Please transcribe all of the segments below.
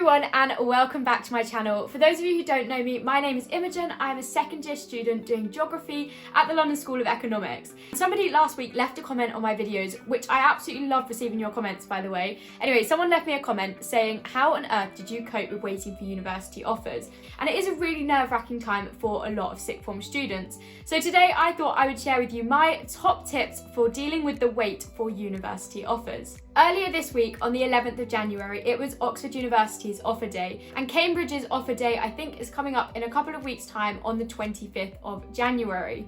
everyone and welcome back to my channel. For those of you who don't know me, my name is Imogen. I'm a second year student doing geography at the London School of Economics. Somebody last week left a comment on my videos, which I absolutely love receiving your comments, by the way. Anyway, someone left me a comment saying, how on earth did you cope with waiting for university offers? And it is a really nerve-wracking time for a lot of sixth form students. So today I thought I would share with you my top tips for dealing with the wait for university offers. Earlier this week, on the 11th of January, it was Oxford University's offer day, and Cambridge's offer day, I think, is coming up in a couple of weeks' time on the 25th of January.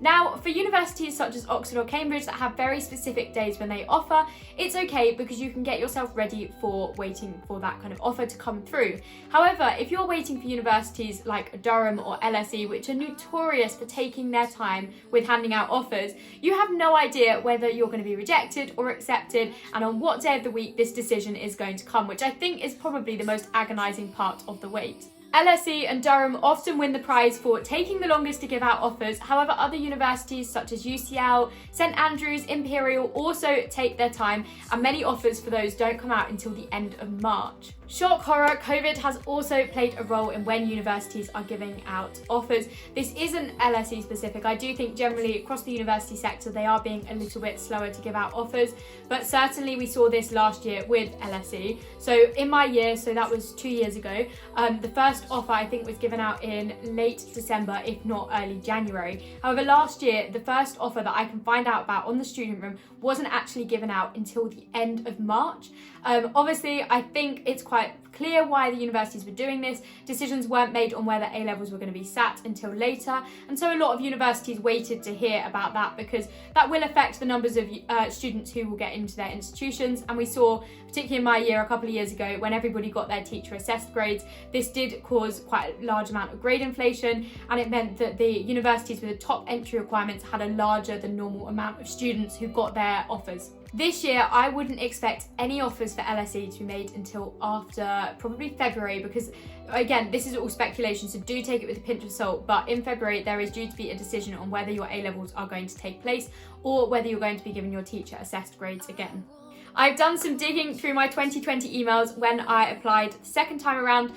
Now, for universities such as Oxford or Cambridge that have very specific days when they offer, it's okay because you can get yourself ready for waiting for that kind of offer to come through. However, if you're waiting for universities like Durham or LSE, which are notorious for taking their time with handing out offers, you have no idea whether you're going to be rejected or accepted and on what day of the week this decision is going to come, which I think is probably the most agonising part of the wait. LSE and Durham often win the prize for taking the longest to give out offers. However, other universities such as UCL, St Andrews, Imperial also take their time, and many offers for those don't come out until the end of March. Shock horror, COVID has also played a role in when universities are giving out offers. This isn't LSE specific. I do think generally across the university sector they are being a little bit slower to give out offers, but certainly we saw this last year with LSE. So in my year, so that was 2 years ago, the first offer I think was given out in late December, if not early January. However, last year the first offer that I can find out about on the student room wasn't actually given out until the end of March. Obviously, I think it's quite clear why the universities were doing this. Decisions weren't made on whether A-levels were going to be sat until later, and so a lot of universities waited to hear about that because that will affect the numbers of students who will get into their institutions. And we saw, particularly in my year a couple of years ago, when everybody got their teacher assessed grades, this did cause quite a large amount of grade inflation, and it meant that the universities with the top entry requirements had a larger than normal amount of students who got their offers. This year, I wouldn't expect any offers for LSE to be made until after probably February because, again, this is all speculation, so do take it with a pinch of salt, but in February there is due to be a decision on whether your A-levels are going to take place or whether you're going to be given your teacher assessed grades again. I've done some digging through my 2020 emails when I applied the second time around.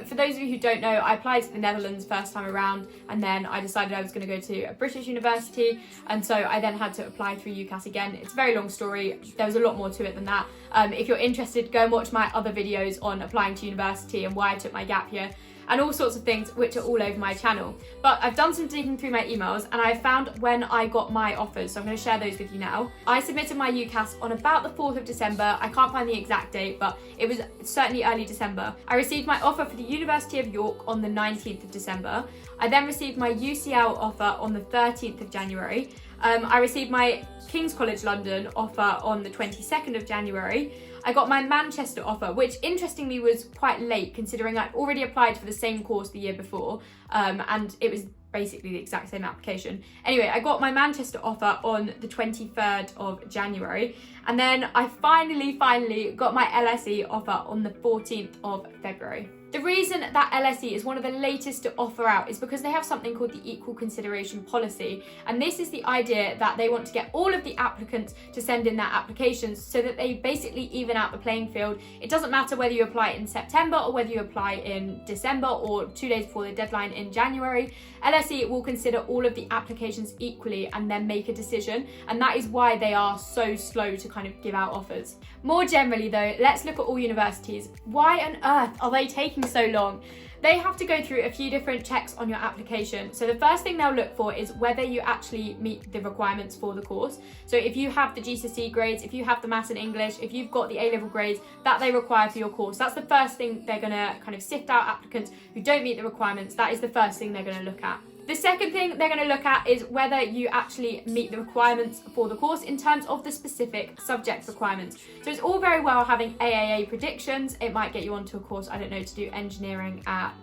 For those of you who don't know, I applied to the Netherlands first time around, and then I decided I was going to go to a British university, and so I then had to apply through Ucas again. It's a very long story. There was a lot more to it than that. If you're interested, go and watch my other videos on applying to university and why I took my gap year, and all sorts of things which are all over my channel. But I've done some digging through my emails and I found when I got my offers, so I'm going to share those with you now. I submitted my UCAS on about the 4th of December. I can't find the exact date, but it was certainly early December. I received my offer for the University of York on the 19th of December. I then received my UCL offer on the 13th of January. I received my King's College London offer on the 22nd of January. I got my Manchester offer, which interestingly was quite late considering I'd already applied for the same course the year before, and it was basically the exact same application. Anyway, I got my Manchester offer on the 23rd of January, and then I finally got my LSE offer on the 14th of February. The reason that LSE is one of the latest to offer out is because they have something called the equal consideration policy, and this is the idea that they want to get all of the applicants to send in their applications so that they basically even out the playing field. It doesn't matter whether you apply in September or whether you apply in December or 2 days before the deadline in January. LSE will consider all of the applications equally and then make a decision, and that is why they are so slow to kind of give out offers. More generally though, let's look at all universities. Why on earth are they taking so long? They have to go through a few different checks on your application. So the first thing they'll look for is whether you actually meet the requirements for the course. So if you have the GCSE grades, if you have the maths and English, if you've got the A-level grades that they require for your course, that's the first thing they're going to kind of sift out applicants who don't meet the requirements. That is the first thing they're going to look at. The second thing they're going to look at is whether you actually meet the requirements for the course in terms of the specific subject requirements. So it's all very well having AAA predictions. It might get you onto a course, I don't know, to do engineering at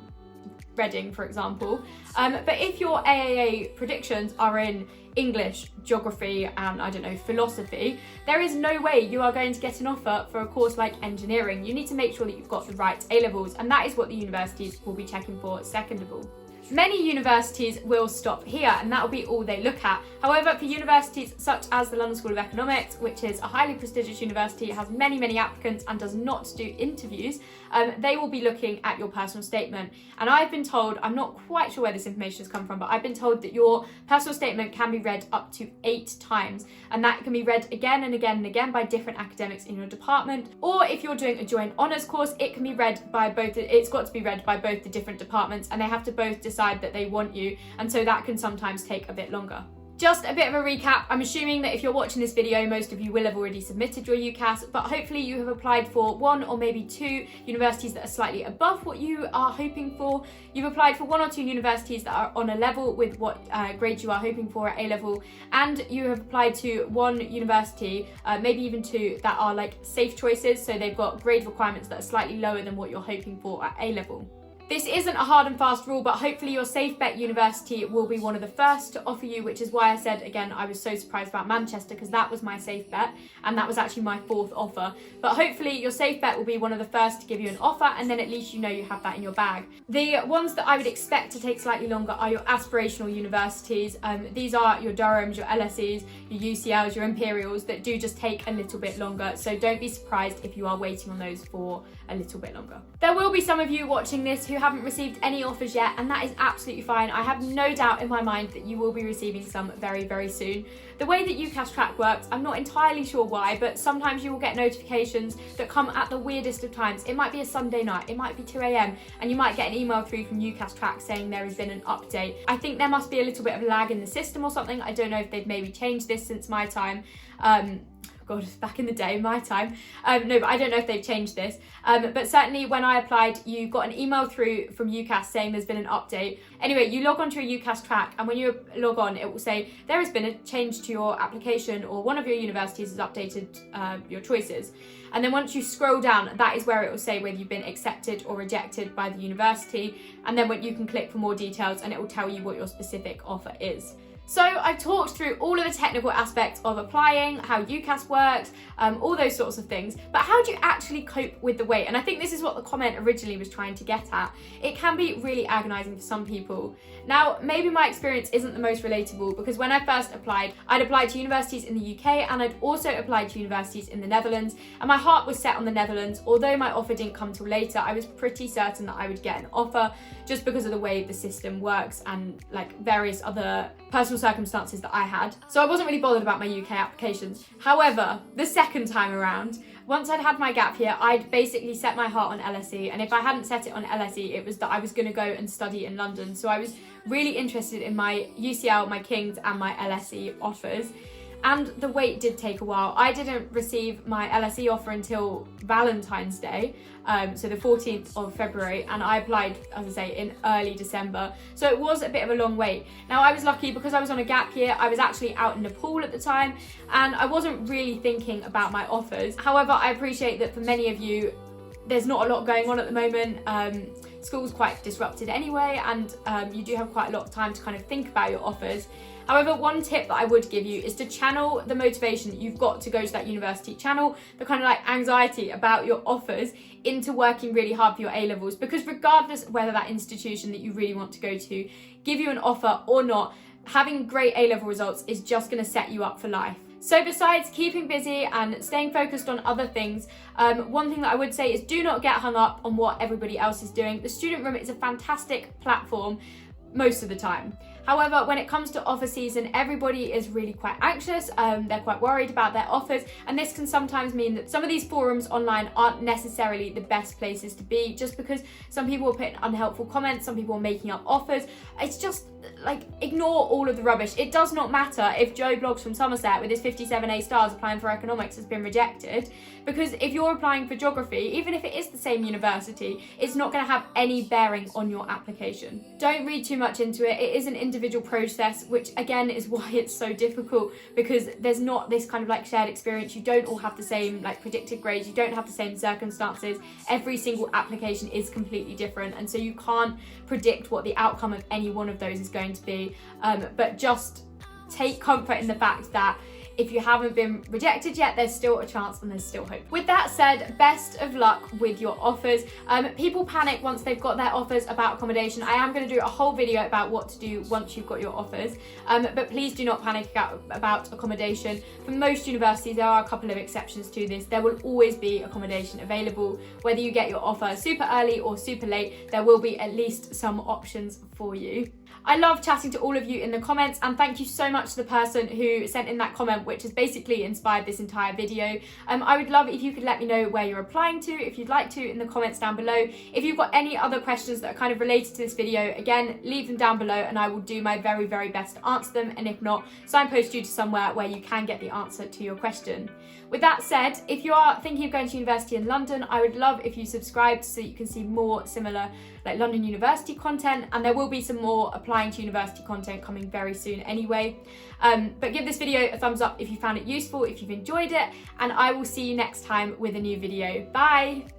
Reading, for example. But if your AAA predictions are in English, geography, and I don't know, philosophy, there is no way you are going to get an offer for a course like engineering. You need to make sure that you've got the right A-levels, and that is what the universities will be checking for second of all. Many universities will stop here and that will be all they look at. However, for universities such as the London School of Economics, which is a highly prestigious university, has many applicants and does not do interviews, they will be looking at your personal statement. And I've been told, I'm not quite sure where this information has come from, but I've been told that your personal statement can be read up to 8 times, and that can be read again and again and again by different academics in your department. Or if you're doing a joint honours course, it can be read by both, it's got to be read by both the different departments, and they have to both decide that they want you, and so that can sometimes take a bit longer. Just a bit of a recap, I'm assuming that if you're watching this video, most of you will have already submitted your Ucas, but hopefully you have applied for 1 or maybe 2 universities that are slightly above what you are hoping for. You've applied for 1 or 2 universities that are on a level with what grade you are hoping for at A-level, and you have applied to 1 university, maybe even 2, that are like safe choices, so they've got grade requirements that are slightly lower than what you're hoping for at A-level. This isn't a hard and fast rule, but hopefully your safe bet university will be one of the first to offer you, which is why I said, again, I was so surprised about Manchester, because that was my safe bet, and that was actually my 4th offer. But hopefully your safe bet will be one of the first to give you an offer, and then at least you know you have that in your bag. The ones that I would expect to take slightly longer are your aspirational universities. These are your Durhams, your LSEs, your UCLs, your Imperials, that do just take a little bit longer. So don't be surprised if you are waiting on those for a little bit longer. There will be some of you watching this who haven't received any offers yet, and that is absolutely fine. I have no doubt in my mind that you will be receiving some very soon. The way that Ucas Track works, I'm not entirely sure why, but sometimes you will get notifications that come at the weirdest of times. It might be a Sunday night, it might be 2 AM, and you might get an email through from Ucas Track saying there has been an update. I think there must be a little bit of lag in the system or something. I don't know if they've maybe changed this since my time. God, back in the day, my time. No, but I don't know if they've changed this. But certainly when I applied, you got an email through from Ucas saying there's been an update. Anyway, you log onto a Ucas Track, and when you log on, it will say there has been a change to your application, or one of your universities has updated your choices. And then once you scroll down, that is where it will say whether you've been accepted or rejected by the university. And then you can click for more details, and it will tell you what your specific offer is. So I've talked through all of the technical aspects of applying, how Ucas works, all those sorts of things, but how do you actually cope with the wait? And I think this is what the comment originally was trying to get at. It can be really agonising for some people. Now, maybe my experience isn't the most relatable, because when I first applied, I'd applied to universities in the UK, and I'd also applied to universities in the Netherlands, and my heart was set on the Netherlands. Although my offer didn't come till later, I was pretty certain that I would get an offer, just because of the way the system works and like various other personal circumstances that I had. So I wasn't really bothered about my UK applications. However, the second time around, once I'd had my gap year, I'd basically set my heart on LSE, and if I hadn't set it on LSE, it was that I was going to go and study in London. So I was really interested in my UCL, my King's and my LSE offers. And the wait did take a while. I didn't receive my LSE offer until Valentine's Day, so the 14th of February, and I applied, as I say, in early December. So it was a bit of a long wait. Now, I was lucky because I was on a gap year. I was actually out in Nepal at the time, and I wasn't really thinking about my offers. However, I appreciate that for many of you, there's not a lot going on at the moment. School's quite disrupted anyway, and you do have quite a lot of time to kind of think about your offers. However, one tip that I would give you is to channel the motivation that you've got to go to that university, channel the kind of like anxiety about your offers into working really hard for your A-levels, because regardless of whether that institution that you really want to go to give you an offer or not, having great A-level results is just going to set you up for life. So besides keeping busy and staying focused on other things, one thing that I would say is do not get hung up on what everybody else is doing. The student room is a fantastic platform most of the time. However, when it comes to offer season, everybody is really quite anxious. They're quite worried about their offers, and this can sometimes mean that some of these forums online aren't necessarily the best places to be, just because some people are putting unhelpful comments, some people are making up offers. It's just like, ignore all of the rubbish. It does not matter if Joe Blogs from Somerset with his 57 A stars applying for economics has been rejected, because if you're applying for geography, even if it is the same university, it's not going to have any bearing on your application. Don't read too much into it. It is an individual process, which again is why it's so difficult, because there's not this kind of like shared experience. You don't all have the same like predicted grades, you don't have the same circumstances. Every single application is completely different, and so you can't predict what the outcome of any one of those is going to be, but just take comfort in the fact that if you haven't been rejected yet, there's still a chance and there's still hope. With that said, best of luck with your offers. People panic once they've got their offers about accommodation. I am going to do a whole video about what to do once you've got your offers, but please do not panic about accommodation. For most universities, there are a couple of exceptions to this. There will always be accommodation available. Whether you get your offer super early or super late, there will be at least some options for you. I love chatting to all of you in the comments, and thank you so much to the person who sent in that comment, which has basically inspired this entire video. I would love if you could let me know where you're applying to, if you'd like to, in the comments down below. If you've got any other questions that are kind of related to this video, again, leave them down below and I will do my very, very best to answer them, and if not, signpost you to somewhere where you can get the answer to your question. With that said, if you are thinking of going to university in London, I would love if you subscribed so you can see more similar like London University content, and there will be some more applying to university content coming very soon anyway. But give this video a thumbs up if you found it useful, if you've enjoyed it, and I will see you next time with a new video. Bye!